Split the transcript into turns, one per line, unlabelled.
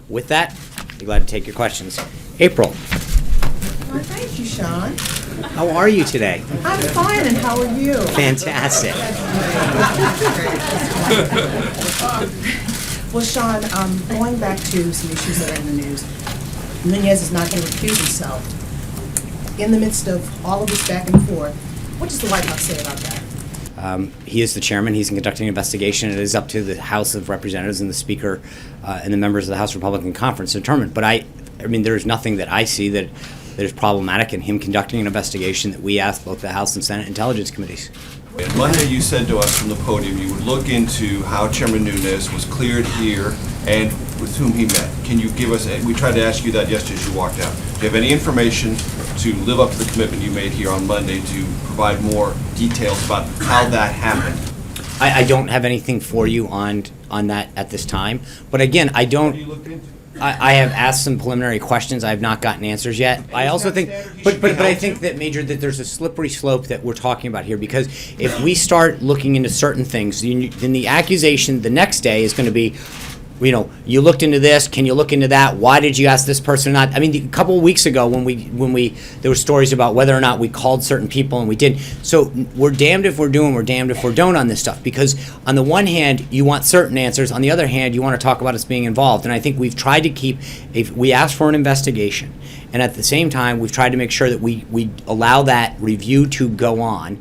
with that, I'd be glad to take your questions. April,
Well, thank you, Sean.
how are you today?
I'm fine, and how are you?
Fantastic.
Well, Sean, going back to some issues that are in the news, Nunes is not going to recuse himself. In the midst of all of this back and forth, what does the White House say about that?
He is the chairman. He's conducting an investigation. It is up to the House of Representatives and the Speaker and the members of the House Republican Conference to determine. But I mean, there is nothing that I see that is problematic in him conducting an investigation that we asked both the House and Senate Intelligence Committees.
And Monday you said to us from the podium you would look into how Chairman Nunes was cleared here and with whom he met. Can you give us, we tried to ask you that yesterday as you walked out. Do you have any information to live up to the commitment you made here on Monday to provide more details about how that happened?
I don't have anything for you on that at this time. But again, I don't.
What have you looked into?
I have asked some preliminary questions. I have not gotten answers yet. I also think, but I think that, Major, that there's a slippery slope that we're talking about here, because if we start looking into certain things, then the accusation the next day is going to be, you know, you looked into this. Can you look into that? Why did you ask this person or not? I mean, a couple of weeks ago when there were stories about whether or not we called certain people and we didn't. So we're damned if we're doing, we're damned if we don't on this stuff. Because on the one hand, you want certain answers. On the other hand, you want to talk about us being involved. And I think we've tried to keep. We asked for an investigation, and at the same time, we've tried to make sure that we allow that review to go on.